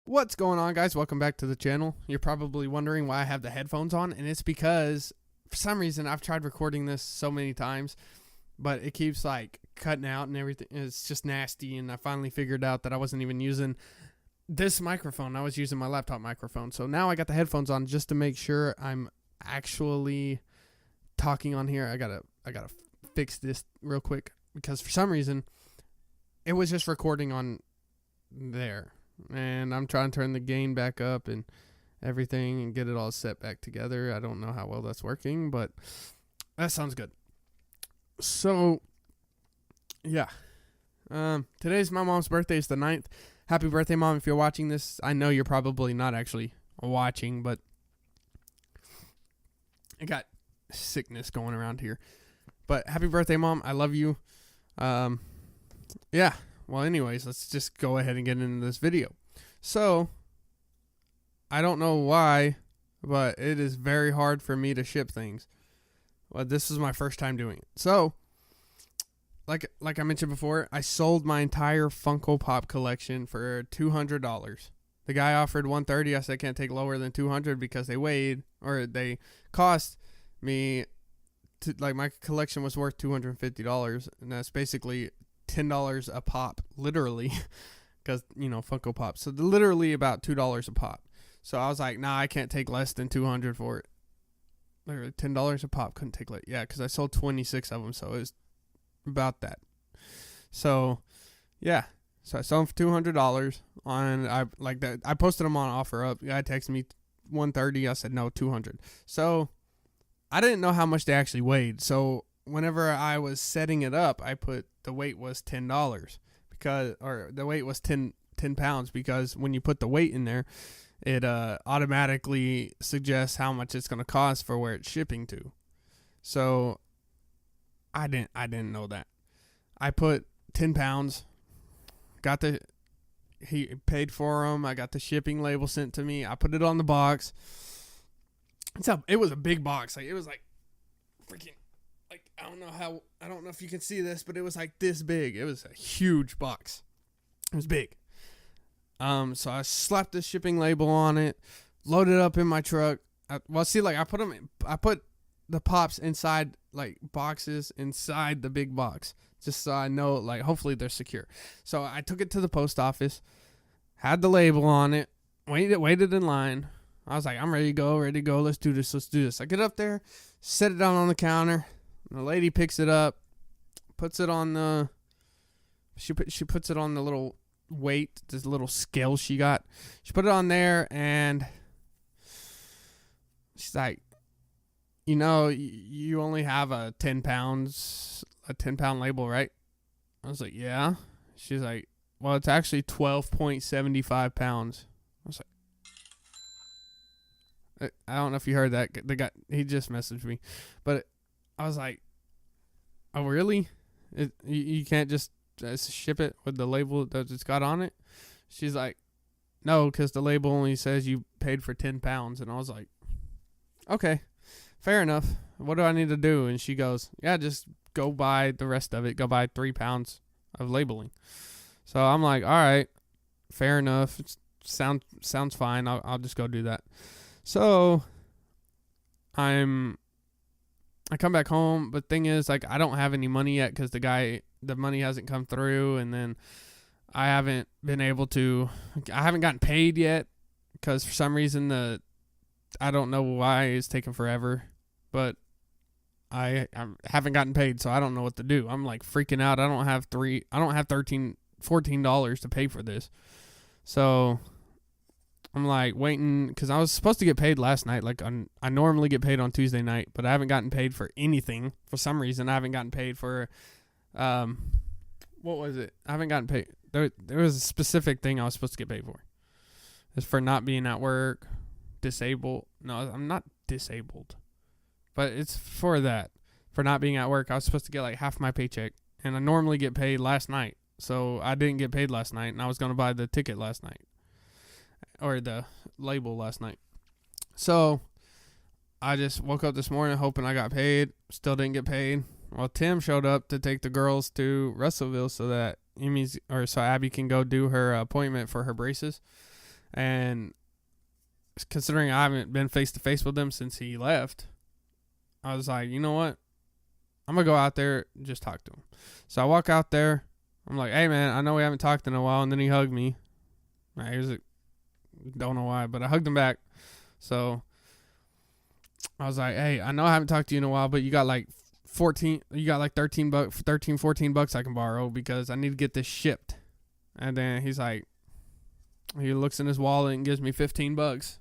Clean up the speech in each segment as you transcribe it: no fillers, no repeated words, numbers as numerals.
What's going on, guys? Welcome back to the channel. You're probably wondering why I have the headphones on, and it's because for some reason I've tried recording this so many times, but it keeps like cutting out and everything. It's just nasty, and I finally figured out that I wasn't even using this microphone. I was using my laptop microphone. So now I got the headphones on just to make sure I'm actually talking on here. I gotta fix this real quick because for some reason it was just recording on there. And I'm trying to turn the gain back up and everything and get it all set back together. I don't know how well that's working, but that sounds good. So, yeah. Today's my mom's birthday. It's the 9th. Happy birthday, Mom, if you're watching this. I know you're probably not actually watching, but I got sickness going around here. But happy birthday, Mom. I love you. Yeah. Well, anyways, let's just go ahead and get into this video. So, I don't know why, but it is very hard for me to ship things. Well, this is my first time doing it. So, like I mentioned before, I sold my entire Funko Pop collection for $200. The guy offered $130. I said I can't take lower than $200 because they cost me like my collection was worth $250, and that's basically $10 a pop, literally, because Funko Pop. So literally about $2 a pop. So I was like, nah, I can't take less than $200 for it. Literally $10 a pop, couldn't take less. Yeah, because I sold 26 of them, so it was about that. So yeah, so I sold them for $200 I posted them on OfferUp. Guy texted me $130. I said no, $200. So I didn't know how much they actually weighed. So whenever I was setting it up, I put the weight was $10 or the weight was 10 pounds because when you put the weight in there, it automatically suggests how much it's going to cost for where it's shipping to. So I didn't know that. I put 10 pounds, he paid for them. I got the shipping label sent to me. I put it on the box. It was a big box. Like it was like freaking, like, I don't know if you can see this, but it was like this big. It was a huge box. It was big. So I slapped the shipping label on it, loaded it up in my truck. I put the pops inside, like, boxes inside the big box, just so I know, like, hopefully they're secure. So I took it to the post office, had the label on it, waited in line. I was like, I'm ready to go. Let's do this. I get up there, set it down on the counter. The lady picks it up, puts it on she puts it on the little weight, this little scale she got. She put it on there, and she's like, you only have a 10 pound label, right? I was like, yeah. She's like, well, it's actually 12.75 pounds. I was like, I don't know if you heard that. He just messaged me, but I was like, oh, really? You can't just ship it with the label that it's got on it? She's like, no, because the label only says you paid for 10 pounds. And I was like, okay, fair enough. What do I need to do? And she goes, yeah, just go buy the rest of it. Go buy 3 pounds of labeling. So I'm like, all right, fair enough. Sounds fine. I'll just go do that. So I come back home, but thing is, like, I don't have any money yet because the money hasn't come through, and then I haven't gotten paid yet because for some reason I don't know why it's taking forever, but I haven't gotten paid, so I don't know what to do. I'm like freaking out. I don't have $14 to pay for this. So I'm like waiting because I was supposed to get paid last night. Like I normally get paid on Tuesday night, but I haven't gotten paid for anything for some reason. I haven't gotten paid for, what was it? I haven't gotten paid. There was a specific thing I was supposed to get paid for. It's for not being at work, disabled. No, I'm not disabled, but it's for that. For not being at work, I was supposed to get like half my paycheck, and I normally get paid last night. So I didn't get paid last night, and I was going to buy the ticket last night. Or the label last night. So I just woke up this morning hoping I got paid. Still didn't get paid. Well, Tim showed up to take the girls to Russellville so that Abby can go do her appointment for her braces. And considering I haven't been face to face with him since he left, I was like, you know what? I'm going to go out there and just talk to him. So I walk out there. I'm like, hey, man, I know we haven't talked in a while. And then he hugged me. Don't know why, but I hugged him back. So I was like, hey, I know I haven't talked to you in a while, but you got like 13 bucks, 14 bucks I can borrow because I need to get this shipped. And then he's like, he looks in his wallet and gives me 15 bucks.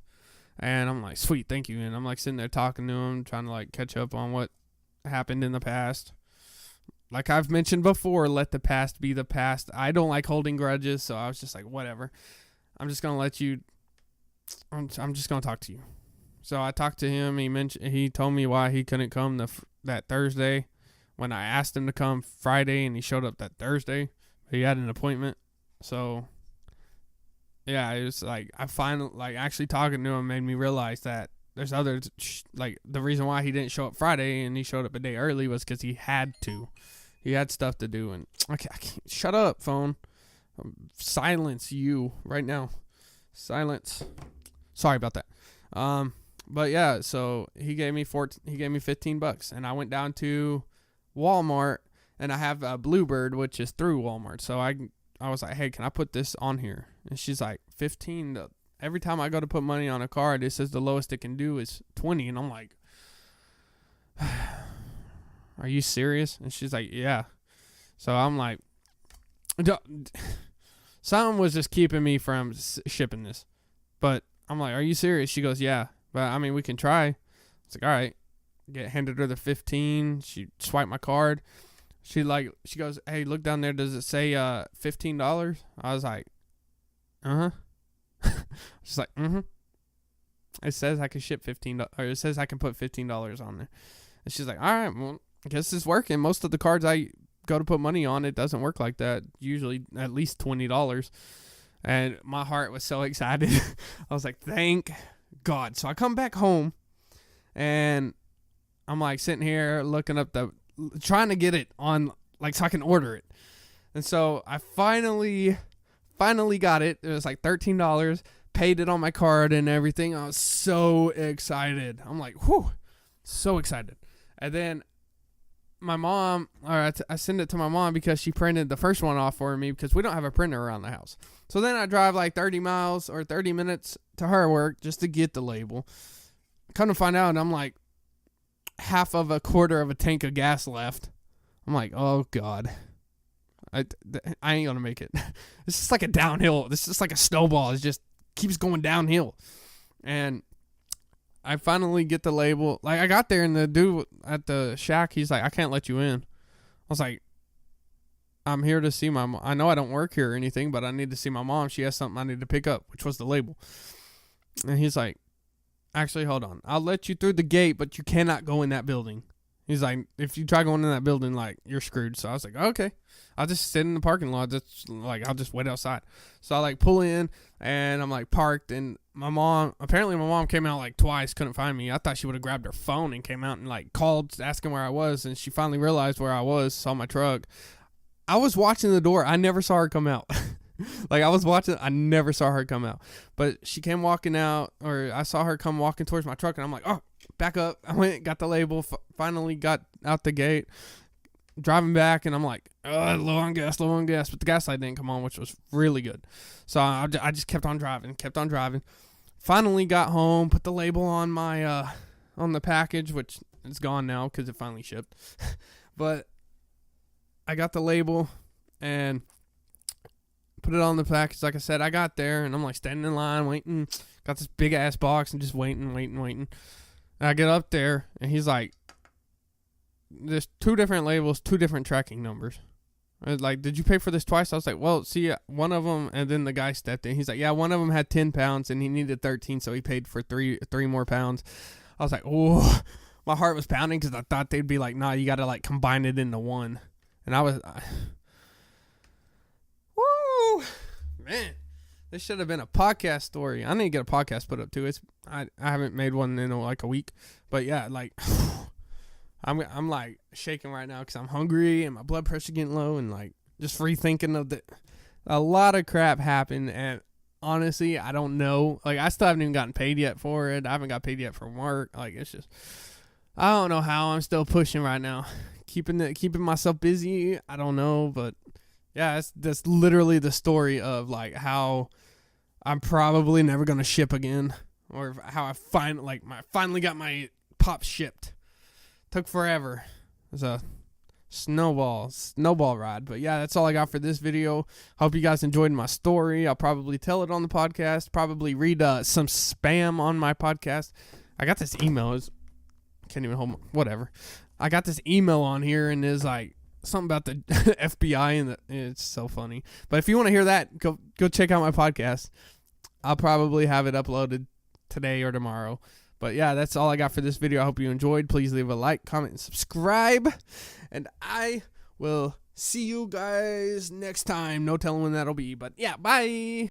And I'm like, sweet, thank you. And I'm like sitting there talking to him, trying to like catch up on what happened in the past. Like I've mentioned before, let the past be the past. I don't like holding grudges, so I was just like, whatever. I'm just gonna let you. I'm just gonna talk to you. So I talked to him. He told me why he couldn't come that Thursday, when I asked him to come Friday, and he showed up that Thursday. He had an appointment. So yeah, it was like I finally actually talking to him made me realize that there's others. Like the reason why he didn't show up Friday and he showed up a day early was because he had to. He had stuff to do, and I can't. Shut up, phone. Silence you right now. Silence. Sorry about that. But yeah, so he gave me 15 bucks, and I went down to Walmart, and I have a Bluebird, which is through Walmart. So I was like, hey, can I put this on here? And she's like, 15. Every time I go to put money on a card, it says the lowest it can do is 20, and I'm like, are you serious? And she's like, yeah. So I'm like, something was just keeping me from shipping this. But I'm like, are you serious? She goes, yeah. But I mean, we can try. It's like, all right. Handed her the 15. She swiped my card. She goes, hey, look down there. Does it say $15? I was like, uh-huh. She's like, mm-hmm. It says I can ship $15, or it says I can put $15 on there. And she's like, all right, well, I guess it's working. Most of the cards I go to put money on, it doesn't work like that. Usually at least $20. And my heart was so excited. I was like, thank God. So I come back home, and I'm like sitting here looking up trying to get it on, like, so I can order it. And so I finally got it. It was like $13. Paid it on my card and everything. I was so excited. I'm like, whew, so excited. And then my mom, I send it to my mom because she printed the first one off for me because we don't have a printer around the house. So then I drive like 30 miles or 30 minutes to her work just to get the label. Come to find out, and I'm like half of a quarter of a tank of gas left. I'm like, oh God, I ain't gonna make it. It's just like a downhill. This is just like a snowball. It just keeps going downhill. And I finally get the label. Like, I got there, and the dude at the shack, he's like, I can't let you in. I was like, I'm here to see my mom. I know I don't work here or anything, but I need to see my mom. She has something I need to pick up, which was the label. And he's like, actually, hold on. I'll let you through the gate, but you cannot go in that building. He's like, if you try going in that building, like, you're screwed. So I was like, okay. I'll just sit in the parking lot. I'll just wait outside. So I, like, pull in, and I'm, like, parked. And apparently my mom came out, like, twice, couldn't find me. I thought she would have grabbed her phone and came out and, like, called asking where I was. And she finally realized where I was, saw my truck. I was watching the door. I never saw her come out. Like, I was watching. I never saw her come out. But she came walking out, or I saw her come walking towards my truck, and I'm like, oh, back up. I went, got the label, finally got out the gate, driving back, and I'm like, low on gas. But the gas light didn't come on, which was really good. So I just kept on driving. Finally got home, put the label on my on the package, which is gone now because it finally shipped. But I got the label and put it on the package. Like I said, I got there, and I'm like standing in line waiting. Got this big ass box and just waiting. And I get up there, and he's like, there's 2 different labels, 2 different tracking numbers. I was like, did you pay for this twice? I was like, well, see, one of them, and then the guy stepped in. He's like, yeah, one of them had 10 pounds, and he needed 13, so he paid for three more pounds. I was like, oh, my heart was pounding because I thought they'd be like, nah, you got to, like, combine it into one. And I was, woo, man, this should have been a podcast story. I need to get a podcast put up too. I haven't made one in like a week, but yeah, like I'm like shaking right now because I'm hungry and my blood pressure getting low, and like just rethinking of a lot of crap happened, and honestly, I don't know. Like, I still haven't even gotten paid yet for it. I haven't got paid yet from work. Like, it's just, I don't know how. I'm still pushing right now. Keeping myself busy. I don't know, but yeah, that's literally the story of like how I'm probably never gonna ship again, or how I finally got my pop shipped. Took forever. It was a snowball ride. But yeah, that's all I got for this video. Hope you guys enjoyed my story. I'll probably tell it on the podcast. Probably read some spam on my podcast. I got this email. Can't even hold whatever. I got this email on here, and there's like something about the FBI, and it's so funny. But if you want to hear that, go check out my podcast. I'll probably have it uploaded today or tomorrow. But yeah, that's all I got for this video. I hope you enjoyed. Please leave a like, comment, and subscribe. And I will see you guys next time. No telling when that'll be. But yeah, bye.